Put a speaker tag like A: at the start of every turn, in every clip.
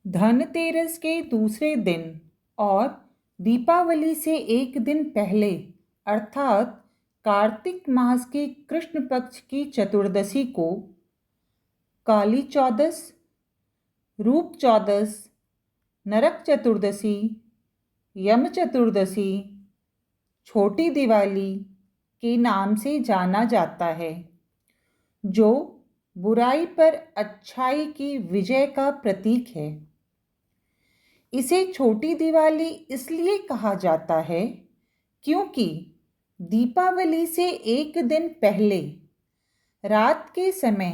A: धनतेरस के दूसरे दिन और दीपावली से एक दिन पहले अर्थात कार्तिक मास के कृष्ण पक्ष की चतुर्दशी को काली चौदस, रूप चौदस, नरक चतुर्दशी, यम चतुर्दशी, छोटी दिवाली के नाम से जाना जाता है, जो बुराई पर अच्छाई की विजय का प्रतीक है। इसे छोटी दिवाली इसलिए कहा जाता है क्योंकि दीपावली से एक दिन पहले रात के समय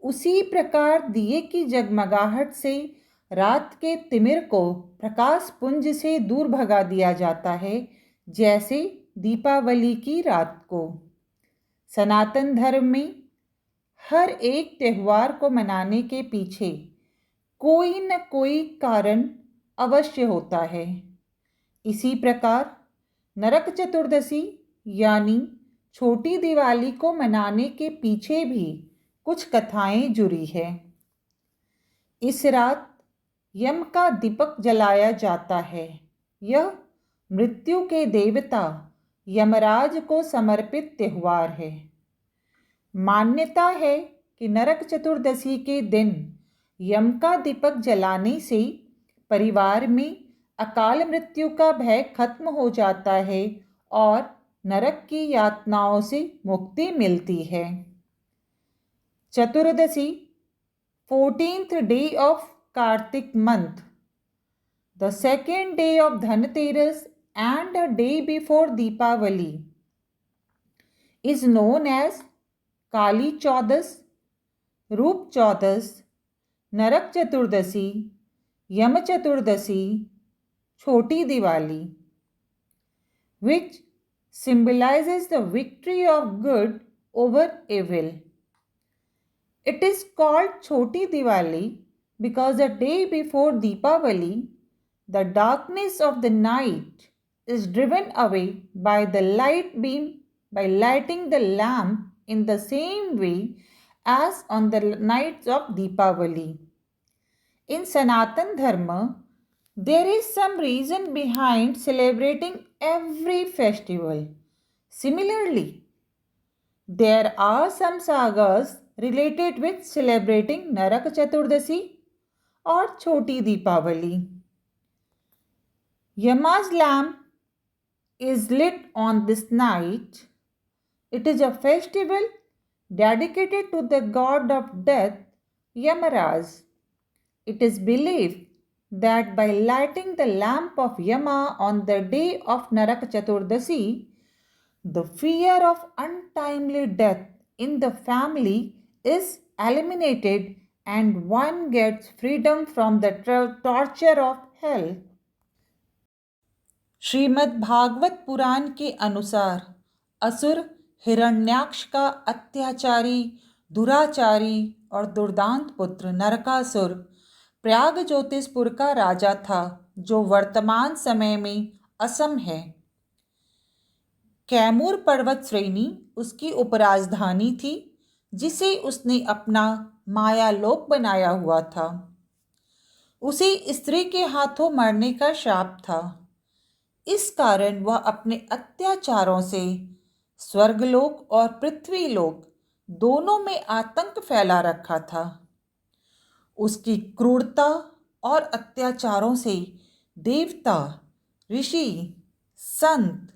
A: उसी प्रकार दिए की जगमगाहट से रात के तिमिर को प्रकाश पुंज से दूर भगा दिया जाता है, जैसे दीपावली की रात को। सनातन धर्म में हर एक त्यौहार को मनाने के पीछे कोई न कोई कारण अवश्य होता है। इसी प्रकार नरक चतुर्दशी यानी छोटी दिवाली को मनाने के पीछे भी कुछ कथाएं जुड़ी है। इस रात यम का दीपक जलाया जाता है। यह मृत्यु के देवता यमराज को समर्पित त्यौहार है। मान्यता है कि नरक चतुर्दशी के दिन यम का दीपक जलाने से परिवार में अकाल मृत्यु का भय खत्म हो जाता है और नरक की यातनाओं से मुक्ति मिलती है। चतुर्दशी 14th day of Kartik month, the second day of Dhanteras and a day before Deepavali, is known as Kali Chaudas, Roop Chaudas, Narak Chaturdashi, Yam Chaturdashi, Choti Diwali, which symbolizes the victory of good over evil. It is called Choti Diwali because the day before Deepavali, the darkness of the night is driven away by the light beam by lighting the lamp in the same way as on the nights of Deepavali. In Sanatan Dharma, there is some reason behind celebrating every festival. Similarly, there are some sagas related with celebrating Narak Chaturdashi or Choti Deepavali. Yama's lamp is lit on this night. It is a festival dedicated to the god of death, Yamaraj. It is believed that by lighting the lamp of Yama on the day of Narak Chaturdashi, the fear of untimely death in the family is eliminated and one gets freedom from the torture of hell. Shrimad Bhagavat पुराण के अनुसार असुर हिरण्याक्ष का अत्याचारी, दुराचारी और दुर्दांत पुत्र नरकासुर प्रयाग ज्योतिषपुर का राजा था, जो वर्तमान समय में असम है। कैमूर पर्वत श्रेणी उसकी उपराजधानी थी, जिसे उसने अपना मायालोक बनाया हुआ था। उसे स्त्री के हाथों मरने का शाप था। इस कारण वह अपने अत्याचारों से स्वर्गलोक और पृथ्वीलोक दोनों में आतंक फैला रखा था। उसकी क्रूरता और अत्याचारों से देवता, ऋषि, संत,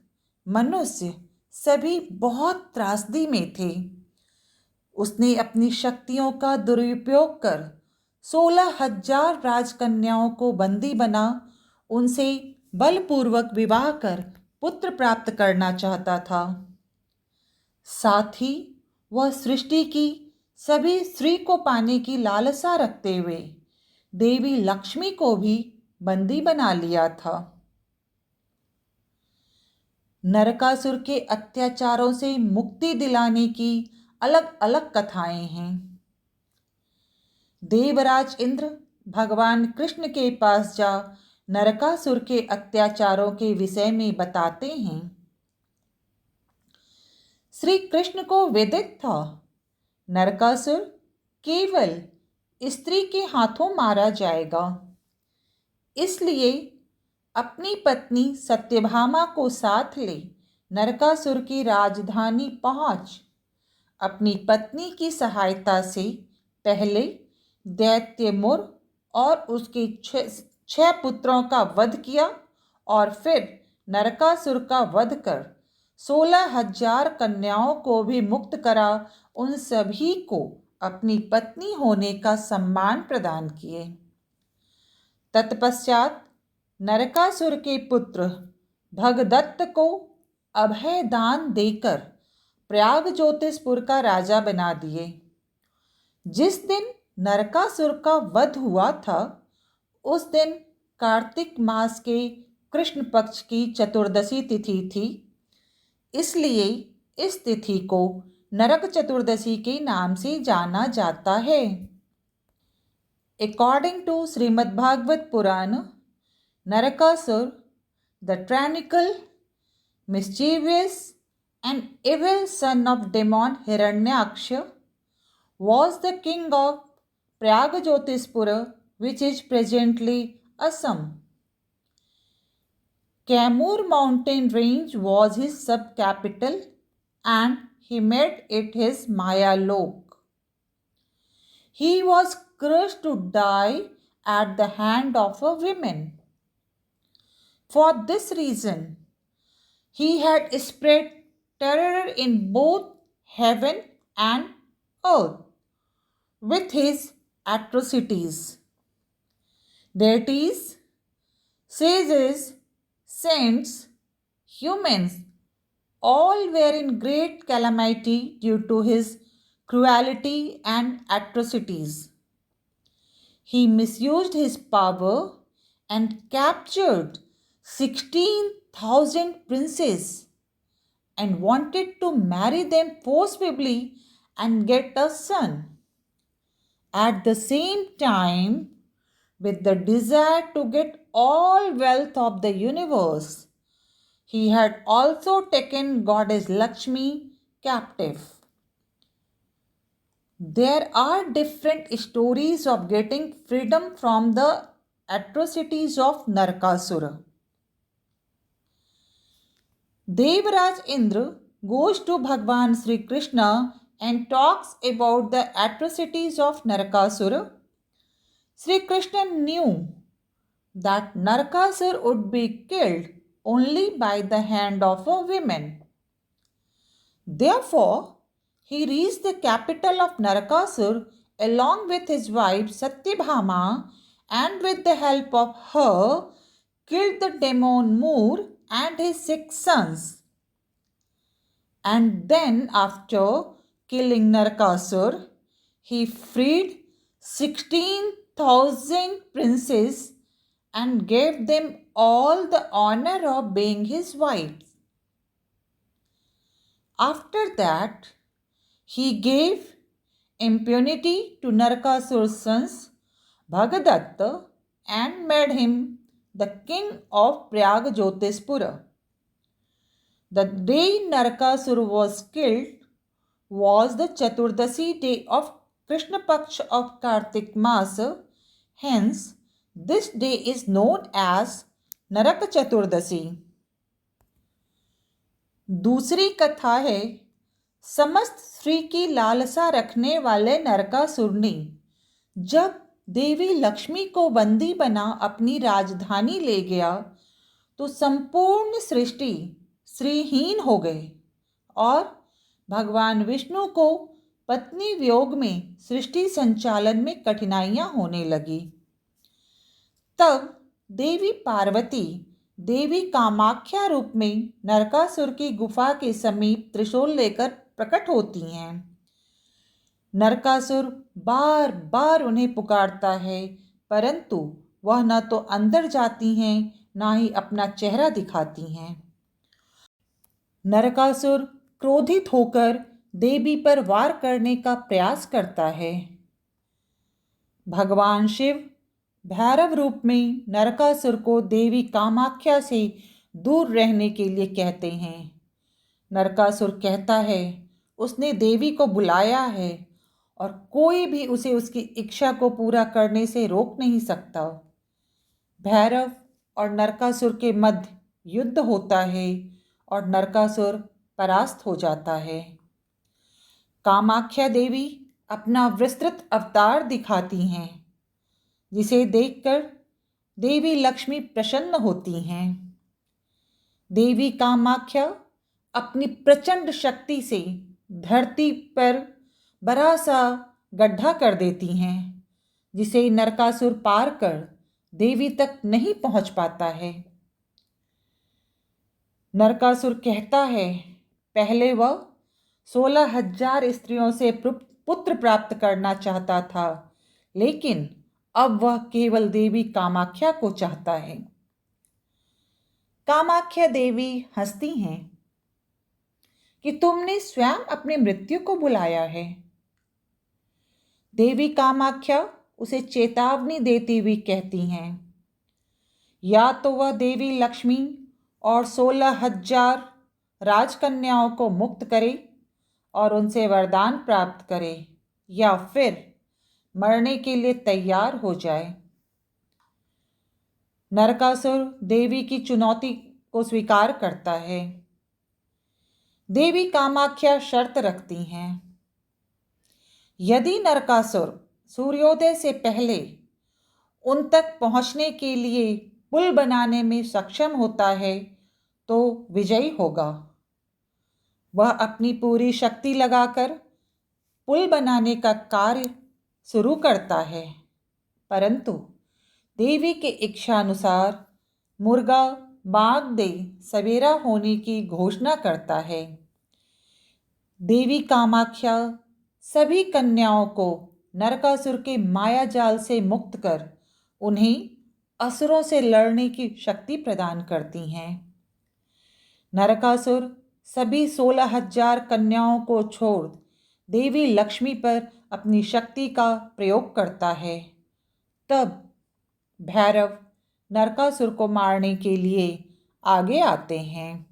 A: मनुष्य सभी बहुत त्रासदी में थे। उसने अपनी शक्तियों का दुरुपयोग कर 16,000 राजकन्याओं को बंदी बना उनसे बलपूर्वक विवाह कर पुत्र प्राप्त करना चाहता था। साथ ही वह सृष्टि की सभी स्त्री को पाने की लालसा रखते हुए देवी लक्ष्मी को भी बंदी बना लिया था। नरकासुर के अत्याचारों से मुक्ति दिलाने की अलग अलग कथाएं हैं। देवराज इंद्र भगवान कृष्ण के पास जा नरकासुर के अत्याचारों के विषय में बताते हैं। श्री कृष्ण को विदित था नरकासुर केवल स्त्री के हाथों मारा जाएगा। इसलिए अपनी पत्नी सत्यभामा को साथ ले नरकासुर की राजधानी पहुंच अपनी पत्नी की सहायता से पहले दैत्य मुर और उसके 6 पुत्रों का वध किया और फिर नरकासुर का वध कर 16,000 कन्याओं को भी मुक्त करा, उन सभी को अपनी पत्नी होने का सम्मान प्रदान किए। तत्पश्चात नरकासुर के पुत्र भगदत्त को अभय दान देकर प्रयाग ज्योतिषपुर का राजा बना दिए। जिस दिन नरकासुर का वध हुआ था उस दिन कार्तिक मास के कृष्ण पक्ष की चतुर्दशी तिथि थी, इसलिए इस तिथि को नरक चतुर्दशी के नाम से जाना जाता है। According to Srimad Bhagavad Purana, Narakasur, the tyrannical, mischievous and evil son of demon Hiranyaksha, was the king of Prayagajyotispura, which is presently Assam. Kaimur mountain range was his sub-capital and he made it his Maya Lok. He was crushed to die at the hand of a woman. For this reason, he had spread terror in both heaven and earth with his atrocities. Deities, sages, saints, humans, all were in great calamity due to his cruelty and atrocities. He misused his power and captured 16,000 princes and wanted to marry them forcibly and get a son. At the same time, with the desire to get all wealth of the universe, he had also taken goddess Lakshmi captive. There are different stories of getting freedom from the atrocities of Narakasura. Devraj Indra goes to Bhagwan Sri Krishna and talks about the atrocities of Narakasura. Sri Krishna knew that Narakasura would be killed only by the hand of a woman. Therefore, he reached the capital of Narakasur along with his wife Satyabhama and with the help of her killed the demon Moor and his 6 sons. And then after killing Narakasur, he freed 16,000 princes and gave them all the honor of being his wives. After that, he gave impunity to Narakasur's sons Bhagadatta and made him the king of Prayag Jyotispura. The day Narakasura was killed was the Chaturdasi day of Krishna Paksh of Kartik Masa. Hence, this day is known as Naraka Chaturdasi. दूसरी कथा है समस्त स्त्री की लालसा रखने वाले नरकासुर ने जब देवी लक्ष्मी को बंदी बना अपनी राजधानी ले गया तो संपूर्ण सृष्टि श्रीहीन हो गई और भगवान विष्णु को पत्नी वियोग में सृष्टि संचालन में कठिनाइयां होने लगी। तब देवी पार्वती देवी कामाख्या रूप में नरकासुर की गुफा के समीप त्रिशूल लेकर प्रकट होती हैं। नरकासुर बार बार उन्हें पुकारता है, परंतु वह न तो अंदर जाती हैं न ही अपना चेहरा दिखाती हैं। नरकासुर क्रोधित होकर देवी पर वार करने का प्रयास करता है। भगवान शिव भैरव रूप में नरकासुर को देवी कामाख्या से दूर रहने के लिए कहते हैं। नरकासुर कहता है उसने देवी को बुलाया है और कोई भी उसे उसकी इच्छा को पूरा करने से रोक नहीं सकता। भैरव और नरकासुर के मध्य युद्ध होता है और नरकासुर परास्त हो जाता है। कामाख्या देवी अपना विस्तृत अवतार दिखाती हैं, जिसे देखकर देवी लक्ष्मी प्रसन्न होती हैं। देवी कामाख्या अपनी प्रचंड शक्ति से धरती पर बड़ा सा गड्ढा कर देती हैं, जिसे नरकासुर पार कर देवी तक नहीं पहुंच पाता है। नरकासुर कहता है, पहले वह 16,000 स्त्रियों से पुत्र प्राप्त करना चाहता था, लेकिन अब वह केवल देवी कामाख्या को चाहता है। कामाख्या देवी हंसती हैं कि तुमने स्वयं अपनी मृत्यु को बुलाया है। देवी कामाख्या उसे चेतावनी देती हुई कहती हैं, या तो वह देवी लक्ष्मी और 16,000 राजकन्याओं को मुक्त करे और उनसे वरदान प्राप्त करे, या फिर मरने के लिए तैयार हो जाए। नरकासुर देवी की चुनौती को स्वीकार करता है। देवी कामाख्या शर्त रखती हैं, यदि नरकासुर सूर्योदय से पहले उन तक पहुंचने के लिए पुल बनाने में सक्षम होता है तो विजयी होगा। वह अपनी पूरी शक्ति लगाकर पुल बनाने का कार्य शुरू करता है, परंतु देवी के इच्छानुसार मुर्गा मागदे सवेरा होने की घोषणा करता है। देवी कामाख्या सभी कन्याओं को नरकासुर के माया जाल से मुक्त कर उन्हें असुरों से लड़ने की शक्ति प्रदान करती हैं। नरकासुर सभी 16,000 कन्याओं को छोड़ देवी लक्ष्मी पर अपनी शक्ति का प्रयोग करता है। तब भैरव नरकासुर को मारने के लिए आगे आते हैं।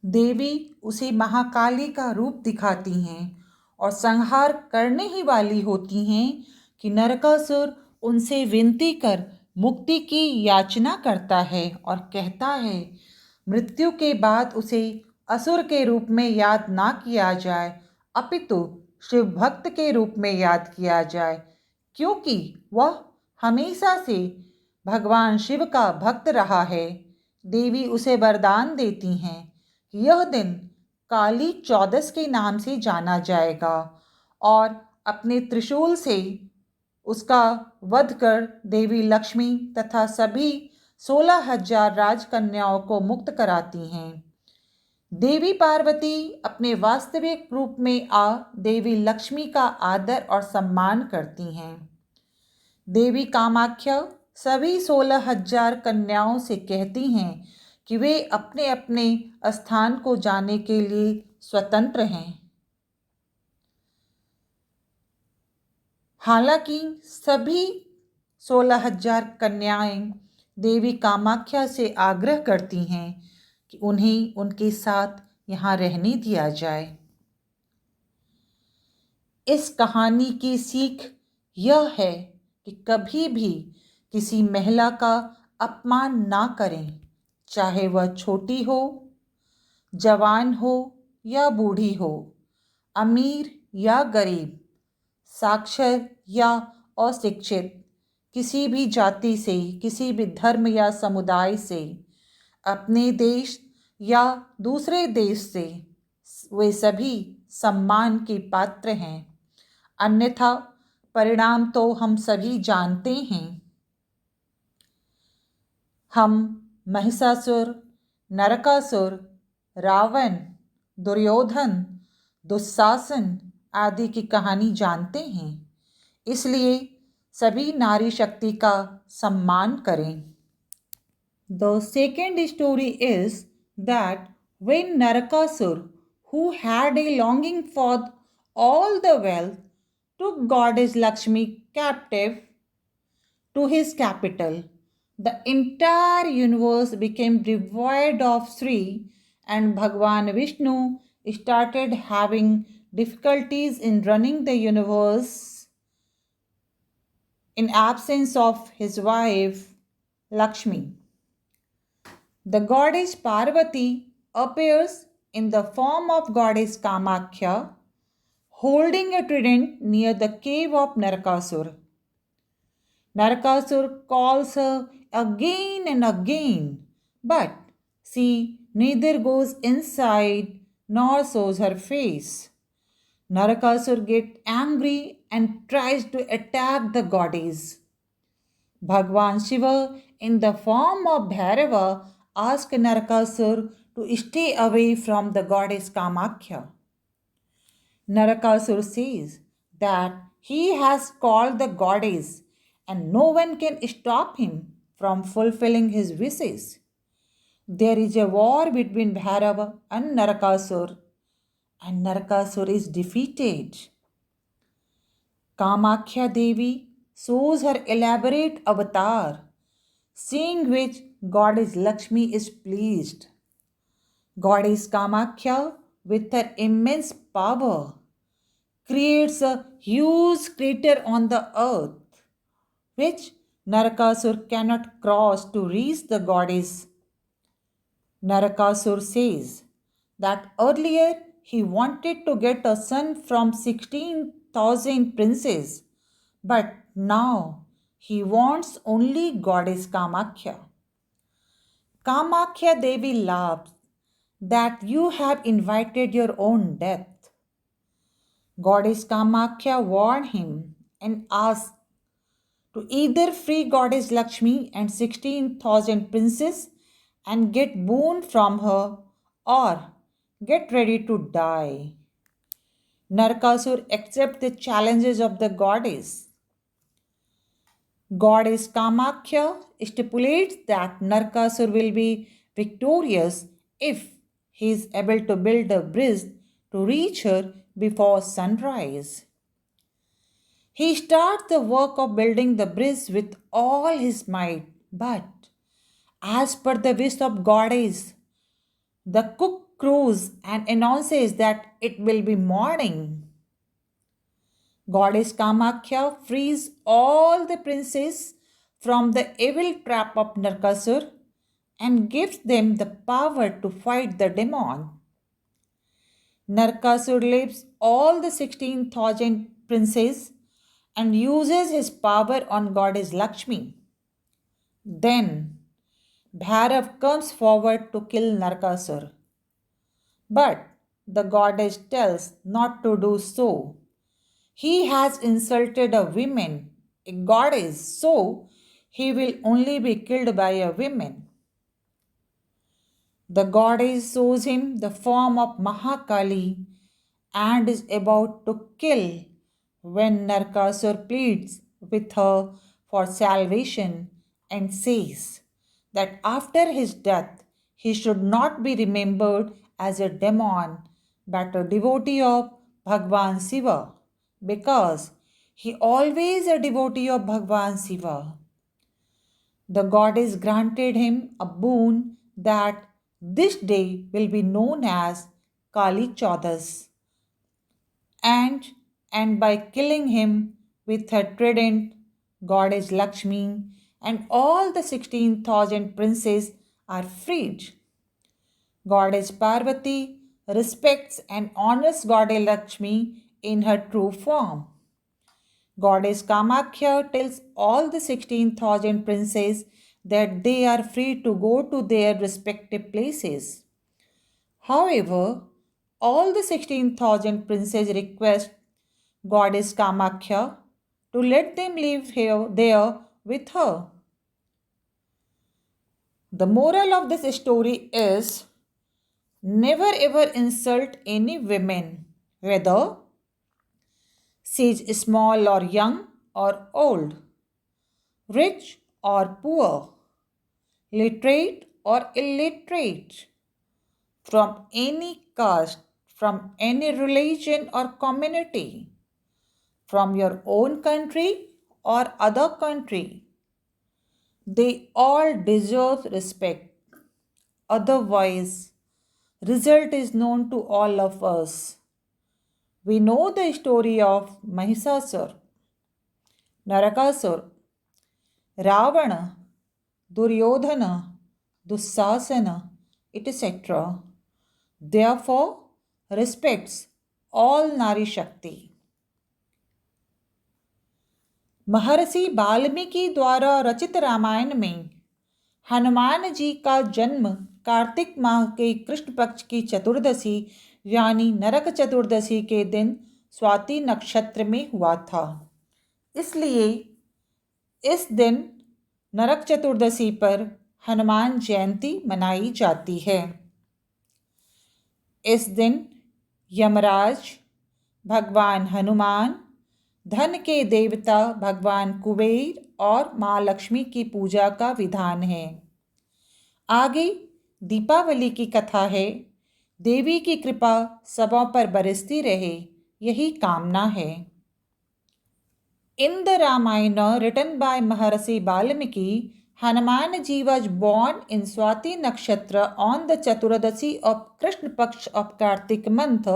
A: देवी उसे महाकाली का रूप दिखाती हैं और संहार करने ही वाली होती हैं कि नरकासुर उनसे विनती कर मुक्ति की याचना करता है और कहता है, मृत्यु के बाद उसे असुर के रूप में याद ना किया जाए, अपितु शिव भक्त के रूप में याद किया जाए, क्योंकि वह हमेशा से भगवान शिव का भक्त रहा है। देवी उसे वरदान देती हैं कि यह दिन काली चौदस के नाम से जाना जाएगा और अपने त्रिशूल से उसका वध कर देवी लक्ष्मी तथा सभी 16,000 राजकन्याओं को मुक्त कराती हैं। देवी पार्वती अपने वास्तविक रूप में आ देवी लक्ष्मी का आदर और सम्मान करती हैं। देवी कामाख्या सभी 16,000 कन्याओं से कहती हैं कि वे अपने अपने स्थान को जाने के लिए स्वतंत्र हैं। हालांकि सभी 16,000 कन्याएं देवी कामाख्या से आग्रह करती हैं कि उन्हें उनके साथ यहाँ रहने दिया जाए। इस कहानी की सीख यह है कि कभी भी किसी महिला का अपमान ना करें, चाहे वह छोटी हो, जवान हो या बूढ़ी हो, अमीर या गरीब, साक्षर या अशिक्षित, किसी भी जाति से, किसी भी धर्म या समुदाय से, अपने देश या दूसरे देश से, वे सभी सम्मान के पात्र हैं। अन्यथा परिणाम तो हम सभी जानते हैं। हम महिषासुर, नरकासुर, रावण, दुर्योधन, दुशासन आदि की कहानी जानते हैं, इसलिए सभी नारी शक्ति का सम्मान करें। The second story is that when Narakasur, who had a longing for all the wealth, took goddess Lakshmi captive to his capital, the entire universe became devoid of Sri, and Bhagwan Vishnu started having difficulties in running the universe in absence of his wife Lakshmi. The goddess Parvati appears in the form of goddess Kamakhya holding a trident near the cave of Narakasur. Narakasur calls her again and again, but she neither goes inside nor shows her face. Narakasur gets angry and tries to attack the goddess. Bhagwan Shiva, in the form of Bhairava, asks Narakasur to stay away from the goddess Kamakhya. Narakasur says that he has called the goddess and no one can stop him from fulfilling his wishes. There is a war between Bhairava and Narakasur is defeated. Kamakhya Devi shows her elaborate avatar, seeing which goddess Lakshmi is pleased. Goddess Kamakhya, with her immense power, creates a huge crater on the earth, which Narakasur cannot cross to reach the goddess. Narakasur says that earlier he wanted to get a son from 16,000 princes, but now he wants only goddess Kamakhya. Kamakhya Devi laughs that you have invited your own death. Goddess Kamakhya warned him and asked to either free goddess Lakshmi and 16,000 princes and get boon from her or get ready to die. Narakasur accepts the challenges of the goddess. Goddess Kamakhya stipulates that Narakasur will be victorious if he is able to build a bridge to reach her before sunrise. He starts the work of building the bridge with all his might, but as per the wish of goddess, the cook crows and announces that it will be morning. Goddess Kamakhya frees all the princes from the evil trap of Narakasur and gives them the power to fight the demon. Narakasur leaves all the 16,000 princes and uses his power on goddess Lakshmi. Then Bhairav comes forward to kill Narakasur. But the goddess tells not to do so. He has insulted a woman, a goddess, so he will only be killed by a woman. The goddess shows him the form of Mahakali and is about to kill when Narakasur pleads with her for salvation and says that after his death he should not be remembered as a demon but a devotee of Bhagwan Shiva because he always a devotee of Bhagwan Shiva. The goddess granted him a boon that this day will be known as Kali Chaudas and by killing him with her trident, goddess Lakshmi and all the 16,000 princes are freed. Goddess Parvati respects and honors goddess Lakshmi in her true form. Goddess Kamakhya tells all the 16,000 princes that they are free to go to their respective places. However, all the 16,000 princes request goddess Kamakhya to let them live there with her. The moral of this story is never ever insult any women, whether she is small or young or old, rich or poor, literate or illiterate, from any caste, from any religion or community, from your own country or other country. They all deserve respect. Otherwise, result is known to all of us. We know the story of Mahisasur, Narakasur, Ravana, Duryodhana, Dussasana, etc. Therefore, respects all Nari Shakti. महर्षि वाल्मीकि द्वारा रचित रामायण में हनुमान जी का जन्म कार्तिक माह के कृष्ण पक्ष की चतुर्दशी यानी नरक चतुर्दशी के दिन स्वाति नक्षत्र में हुआ था। इसलिए इस दिन नरक चतुर्दशी पर हनुमान जयंती मनाई जाती है। इस दिन यमराज, भगवान हनुमान, धन के देवता भगवान कुबेर और माँ लक्ष्मी की पूजा का विधान है। आगे दीपावली की कथा है। देवी की कृपा सबों पर बरसती रहे, यही कामना है। In the Ramayana written by Maharshi Valmiki, Hanumanji was born in Swati Nakshatra on the Chaturdashi of Krishna Paksh of Kartik month,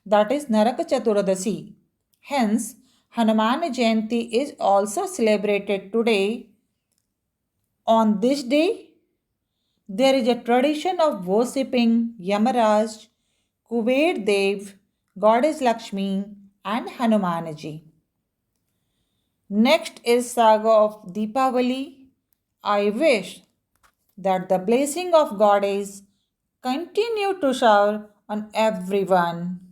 A: that is Naraka Chaturdashi. Hence, Hanuman Jayanti is also celebrated today. On this day, there is a tradition of worshipping Yamaraj, Kuber Dev, Goddess Lakshmi, and Hanumanji. Next is saga of Deepavali. I wish that the blessing of Goddess continue to shower on everyone.